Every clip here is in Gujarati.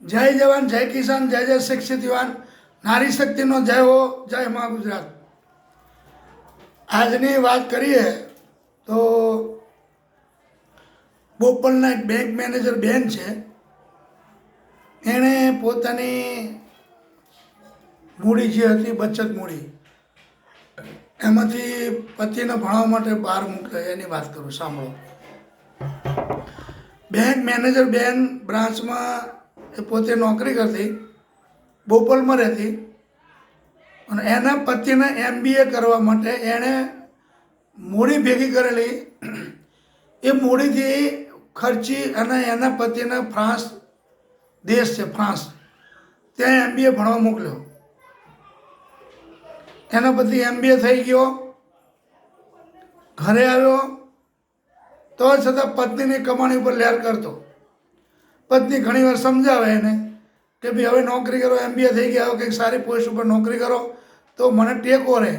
જય જવાન જય કિસાન જય જય શિક્ષિત યુવાન નારી શક્તિનો જય હો જય મા ગુજરાત। આજની વાત કરીએ તો બોપલના એક બેંક મેનેજર બેન છે, એણે પોતાની મૂડી જે હતી બચત મૂડી એમાંથી પતિને ભણાવવા માટે બહાર મોકલે એની વાત કરું, સાંભળો। બેંક મેનેજર બેન બ્રાન્ચમાં એ પોતે નોકરી કરતી, બોપલમાં રહેતી, અને એના પતિને MBA કરવા માટે એણે મૂડી ભેગી કરેલી। એ મૂડીથી ખર્ચી અને એના પતિને ફ્રાન્સ દેશ છે ફ્રાન્સ, ત્યાં MBA ભણવા મોકલ્યો। એના પતિ MBA થઈ ગયો, ઘરે આવ્યો તો છતાં પત્નીની કમાણી ઉપર લહેર કરતો। પત્ની ઘણી વાર સમજાવે એને કે ભાઈ હવે નોકરી કરો, MBA થઈ ગયા, હવે કંઈક સારી પોસ્ટ ઉપર નોકરી કરો તો મને ટેકો રહે।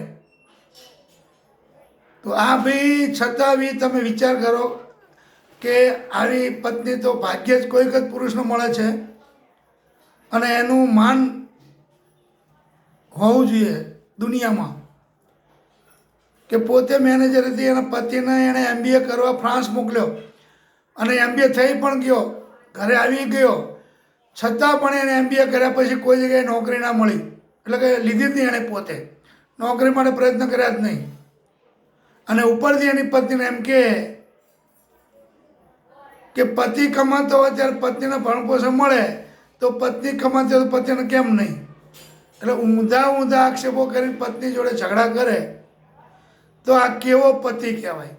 તો આ ભાઈ છતાં બી તમે વિચાર કરો કે આવી પત્ની તો ભાગ્યે જ કોઈક જ પુરુષને મળે છે, અને એનું માન હોવું જોઈએ દુનિયામાં કે પોતે મેનેજર હતી, એના પતિને એણે MBA કરવા ફ્રાન્સ મોકલ્યો, અને MBA થઈ પણ ગયો, ઘરે આવી ગયો, છતાં પણ એને MBA કર્યા પછી કોઈ જગ્યાએ નોકરી ના મળી, એટલે કે લીધી જ નહીં, એણે પોતે નોકરી માટે પ્રયત્ન કર્યા જ નહીં। અને ઉપરથી એની પત્નીને એમ કે પતિ કમાતો હોય ત્યારે પત્નીને ભરણપોષણ મળે, તો પત્ની કમાતી હોય તો પતિને કેમ નહીં? એટલે ઊંધા ઊંધા આક્ષેપો કરીને પત્ની જોડે ઝઘડા કરે તો આ કેવો પતિ કહેવાય?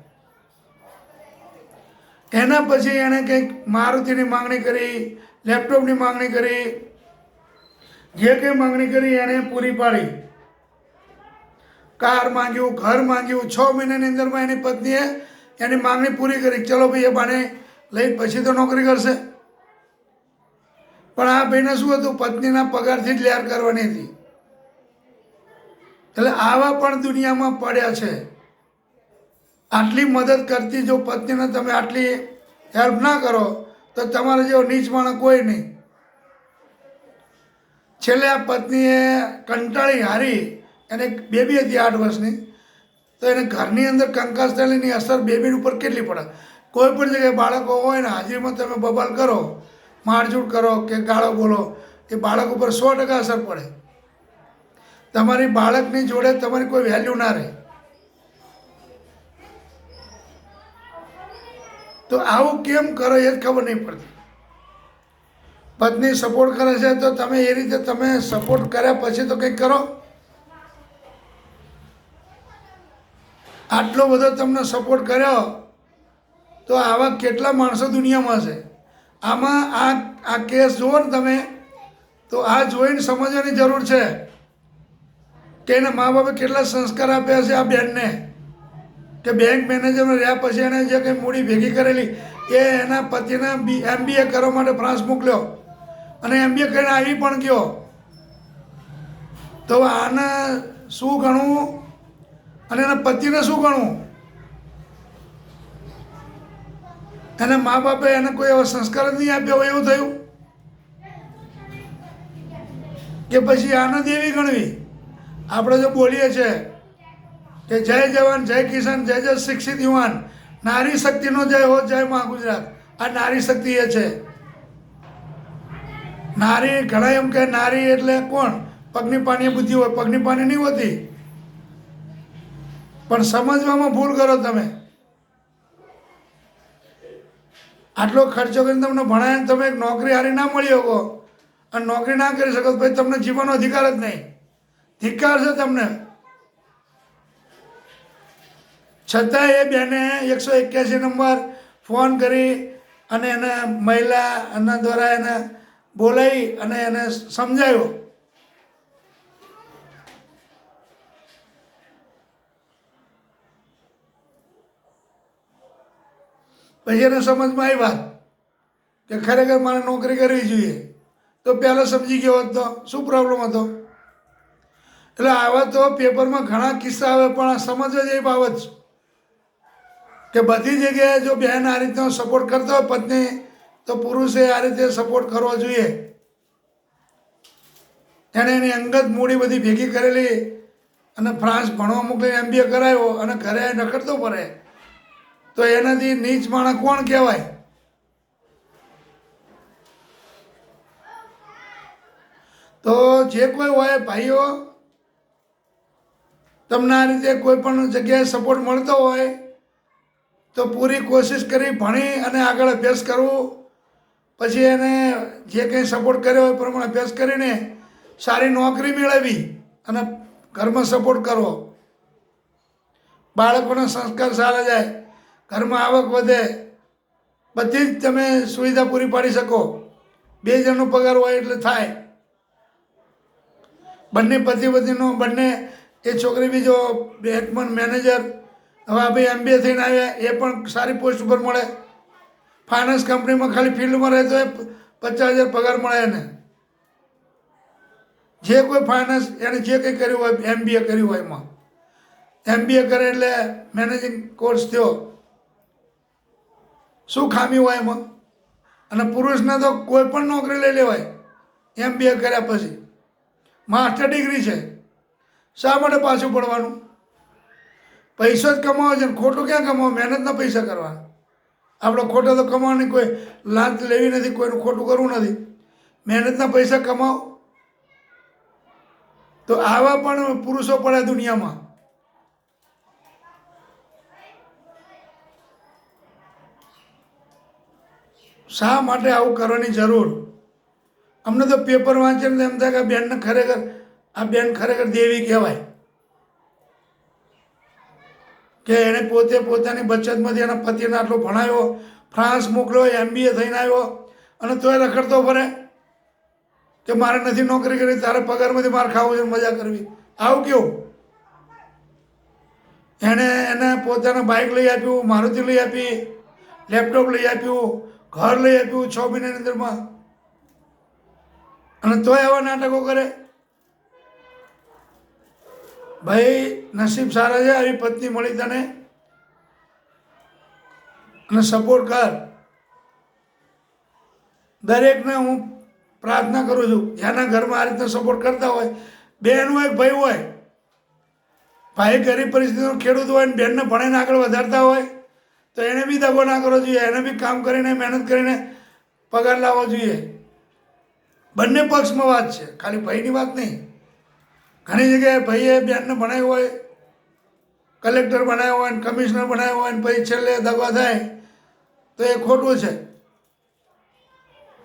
એના પછી એણે કંઈક મારુતિની માંગણી કરી, લેપટોપની માંગણી કરી, જે કંઈ માંગણી કરી એણે પૂરી પાડી। કાર માંગ્યું, ઘર માંગ્યું, 6 મહિનાની અંદરમાં એની પત્નીએ એની માંગણી પૂરી કરી। ચલો ભાઈ, એ બાને લઈ પછી તો નોકરી કરશે, પણ આ ભાઈને શું હતું, પત્નીના પગારથી જ લહેર કરવાની હતી। એટલે આવા પણ દુનિયામાં પડ્યા છે। આટલી મદદ કરતી જો પત્નીને તમે આટલી હેલ્પ ના કરો તો તમારા જેવો નીચ માણસ કોઈ નહીં। છેલ્લે આ પત્નીએ કંટાળી હારી, એને બેબી હતી 8 વર્ષની, તો એને ઘરની અંદર કંકાસની અસર બેબી ઉપર કેટલી પડે? કોઈ પણ જગ્યાએ બાળકો હોય ને, હાજરીમાં તમે બબાલ કરો, મારઝૂડ કરો કે ગાળો બોલો, એ બાળક ઉપર 100% અસર પડે। તમારી બાળકની જોડે તમારી કોઈ વેલ્યુ ના રહે। તો આવું કેમ કરો એ જ ખબર નહીં પડતી। પત્ની સપોર્ટ કરે છે તો તમે એ રીતે તમે સપોર્ટ કર્યા પછી તો કંઈક કરો। આટલો બધો તમને સપોર્ટ કર્યો તો આવા કેટલા માણસો દુનિયામાં છે? આમાં આ કેસ જુઓ ને તમે તો આ જોઈને સમજવાની જરૂર છે કે એના મા બાપે કેટલા સંસ્કાર આપ્યા છે આ બેનને, કે બેંક મેનેજરમાં રહ્યા પછી એને જે કંઈ મૂડી ભેગી કરેલી એ એના પતિને MBA કરવા માટે ફ્રાન્સ મોકલ્યો, અને MBA કરીને આવી પણ ગયો। તો આને શું ગણવું અને એના પતિને શું ગણવું? એના મા બાપે એને કોઈ એવો સંસ્કાર જ નહીં આપ્યો હોય એવું થયું કે પછી આને દેવી ગણવી? આપણે જો બોલીએ છીએ કે જય જવાન જય કિસાન જય જય શિક્ષિત યુવાન, નારી શક્તિનો જય હો જય મા ગુજરાત। આ નારી શક્તિ એ છે। નારી ઘણા એમ કે નારી એટલે કોણ? પગની પાની બુદ્ધિ હોય, પગની પાની નહીં હોતી, પણ સમજવામાં ભૂલ કરો તમે। આટલો ખર્ચો કરીને તમને ભણાવીને તમે એક નોકરી હારી ના મળી શકો અને નોકરી ના કરી શકો તો ભાઈ તમને જીવનનો અધિકાર જ નહીં, ધિક્કાર છે તમને। છતાં એ બેને 181 નંબર ફોન કરી અને એને મહિલાના દ્વારા એને બોલાવી અને એને સમજાવ્યો। પછી એને સમજમાં આવી વાત કે ખરેખર મારે નોકરી કરવી જોઈએ, તો પહેલાં સમજી ગયો હોત તો શું પ્રોબ્લેમ હતો? એટલે આવા તો પેપરમાં ઘણા કિસ્સા આવે, પણ આ સમજવા જેવી બાબત છે કે બધી જગ્યાએ જો બહેન આ રીતનો સપોર્ટ કરતા હોય પત્ની, તો પુરુષે આ રીતે સપોર્ટ કરવો જોઈએ। એણે એની અંગત મૂડી બધી ભેગી કરેલી અને ફ્રાન્સ ભણવા મોકલીને MBA કરાવ્યો અને ઘરે રખડતો પડે, તો એનાથી નીચ માણસ કોણ કહેવાય? તો જે કોઈ હોય ભાઈઓ, તમને આ રીતે કોઈ પણ જગ્યાએ સપોર્ટ મળતો હોય તો પૂરી કોશિશ કરી ભણી અને આગળ અભ્યાસ કરવો. પછી એને જે કંઈ સપોર્ટ કર્યો હોય એ પ્રમાણે અભ્યાસ કરીને સારી નોકરી મેળવી અને ઘરમાં સપોર્ટ કરવો. બાળકોના સંસ્કાર સારા જાય, ઘરમાં આવક વધે, બધી જ તમે સુવિધા પૂરી પાડી શકો. 2 જણનો પગાર હોય એટલે થાય. બંને પતિ પત્નીનો બંને, એ છોકરી બી જો બેંકમાં મેનેજર, હવે આ ભાઈ MBA થઈને આવ્યા એ પણ સારી પોસ્ટ ઉપર મળે. ફાઇનાન્સ કંપનીમાં ખાલી ફિલ્ડમાં રહે તો એ 50,000 પગાર મળે એને. જે કોઈ ફાઇનાન્સ એને જે કંઈ કર્યું હોય, MBA કર્યું હોય, એમાં MBA કરે એટલે મેનેજિંગ કોર્સ થયો, શું ખામી હોય એમાં? અને પુરુષને તો કોઈ પણ નોકરી લઈ લેવાય MBA કર્યા પછી. માસ્ટર ડિગ્રી છે, શા માટે પાછું પડવાનું? પૈસો જ કમાવો છે ને ખોટું ક્યાં કમાવો? મહેનતના પૈસા કરવા. આપણે ખોટા તો કમાવાની, કોઈ લાંચ લેવી નથી, કોઈનું ખોટું કરવું નથી. મહેનતના પૈસા કમાવો. તો આવા પણ પુરુષો પડ્યા દુનિયામાં. શા માટે આવું કરવાની જરૂર? અમને તો પેપર વાંચીને એમ થાય કે આ બેન ખરેખર દેવી કહેવાય, કે એણે પોતે પોતાની બચતમાંથી એના પતિને આટલો ભણાવ્યો, ફ્રાન્સ મોકલ્યો, MBA થઈને આવ્યો, અને તોય રખડતો ફરે કે મારે નથી નોકરી કરવી, તારે પગારમાંથી મારે ખાવું છે, મજા કરવી. આવું કેવું? એને પોતાના બાઇક લઈ આપ્યું, મારુતિ લઈ આપી, લેપટોપ લઈ આપ્યું, ઘર લઈ આપ્યું 6 મહિનાની અંદરમાં, અને તોય આવા નાટકો કરે. ભાઈ નસીબ સારા છે, આવી પત્ની મળી તને, અને સપોર્ટ કર. દરેકને હું પ્રાર્થના કરું છું, જેના ઘરમાં આ રીતના સપોર્ટ કરતા હોય, બેન હોય ભાઈ હોય, ભાઈ ગરીબ પરિસ્થિતિનો ખેડૂત હોય ને બેનને ભણીને આગળ વધારતા હોય તો એને બી દગો ના કરવો જોઈએ. એને બી કામ કરીને મહેનત કરીને પગાર લાવવો જોઈએ. બંને પક્ષમાં વાત છે, ખાલી ભાઈની વાત નહીં. ઘણી જગ્યાએ ભાઈએ બેનને ભણાવ્યું હોય, કલેક્ટર બનાવ્યો હોય ને કમિશનર બનાવ્યો હોય ને પછી છેલ્લે દગો થાય તો એ ખોટું છે.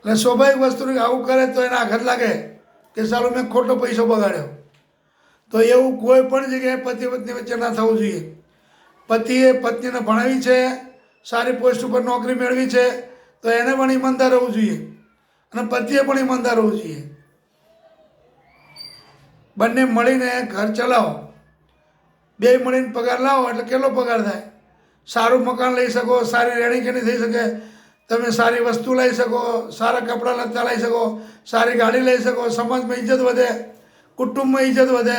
એટલે સ્વાભાવિક વસ્તુ આવું કરે તો એને આઘાત લાગે કે સાલું મેં ખોટો પૈસો બગાડ્યો. તો એવું કોઈ પણ જગ્યાએ પતિ પત્ની વચ્ચે ના થવું જોઈએ. પતિએ પત્નીને ભણાવી છે, સારી પોસ્ટ ઉપર નોકરી મેળવી છે, તો એને પણ ઈમાનદાર રહેવું જોઈએ અને પતિએ પણ ઈમાનદાર રહેવું જોઈએ. બંને મળીને ઘર ચલાવો, 2 મળીને પગાર લાવો એટલે કેટલો પગાર થાય? સારું મકાન લઈ શકો, સારી રહેણીકરણી થઈ શકે, તમે સારી વસ્તુ લઈ શકો, સારા કપડાં લત્તા લઈ શકો, સારી ગાડી લઈ શકો, સમાજમાં ઇજ્જત વધે, કુટુંબમાં ઇજ્જત વધે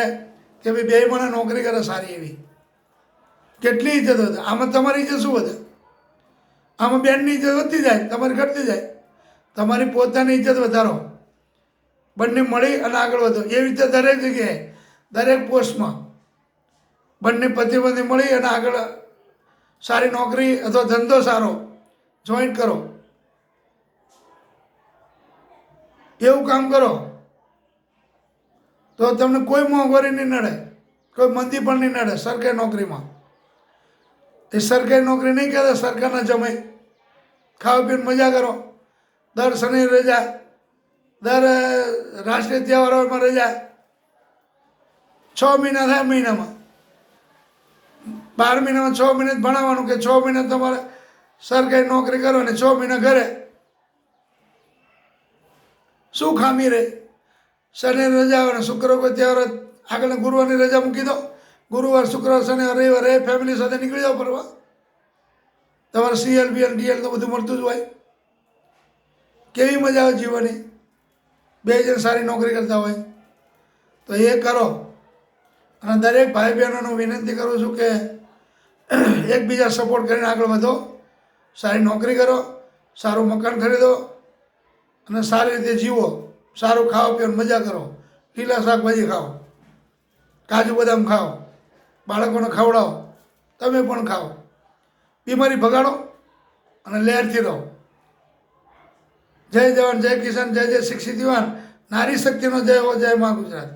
કે ભાઈ 2 માણસ નોકરી કરે સારી એવી. કેટલી ઇજ્જત વધે? આમાં તમારી ઇજ્જત શું વધે? આમાં બેનની ઇજ્જત વધતી જાય, તમારી ઘટતી જાય. તમારી પોતાની ઇજ્જત વધારો, બંને મળી અને આગળ વધો. એવી રીતે દરેક જગ્યાએ, દરેક પોસ્ટમાં બંને પતિ પત્ની મળી અને આગળ સારી નોકરી અથવા ધંધો સારો જોઈન્ટ કરો, એવું કામ કરો તો તમને કોઈ મોંઘવારી નહીં નડે, કોઈ મંદી પણ નહીં નડે. સરકારી નોકરીમાં એ સરકારી નોકરી નહીં કહેતા સરકારના જમાઈ, ખાવા પીને મજા કરો, દર શનિ રજા, દર રાષ્ટ્રીય તહેવારોમાં રજા, 6 મહિના થાય મહિનામાં, 12 મહિનામાં 6 મહિના જ ભણાવવાનું કે 6 મહિના તમારે સરકારી નોકરી કરો ને 6 મહિના ઘરે. શું ખામી રહે? શનિ રજા આવે ને શુક્ર કોઈ તહેવાર આગળ ગુરુવારની રજા મૂકી દો, ગુરુવાર શુક્રવાર શનિ રવિવાર એ ફેમિલી સાથે નીકળી જાઓ ફરવા. તમારે CL BL DL તો બધું મળતું જ હોય. કેવી મજા આવે જીવવાની? 2 જણ સારી નોકરી કરતા હોય તો એ કરો. અને દરેક ભાઈ બહેનોને વિનંતી કરું છું કે એકબીજા સપોર્ટ કરીને આગળ વધો, સારી નોકરી કરો, સારું મકાન ખરીદો અને સારી રીતે જીવો, સારું ખાવા પીવાની મજા કરો. લીલા શાકભાજી ખાઓ, કાજુ બદામ ખાઓ, બાળકોને ખવડાવો, તમે પણ ખાઓ, બીમારી ભગાડો અને લહેરથી રહો. જય જવાન, જય કિસાન, જય જય શિક્ષિત યુવાન, નારી શક્તિનો જય હો, જય મા ગુજરાત.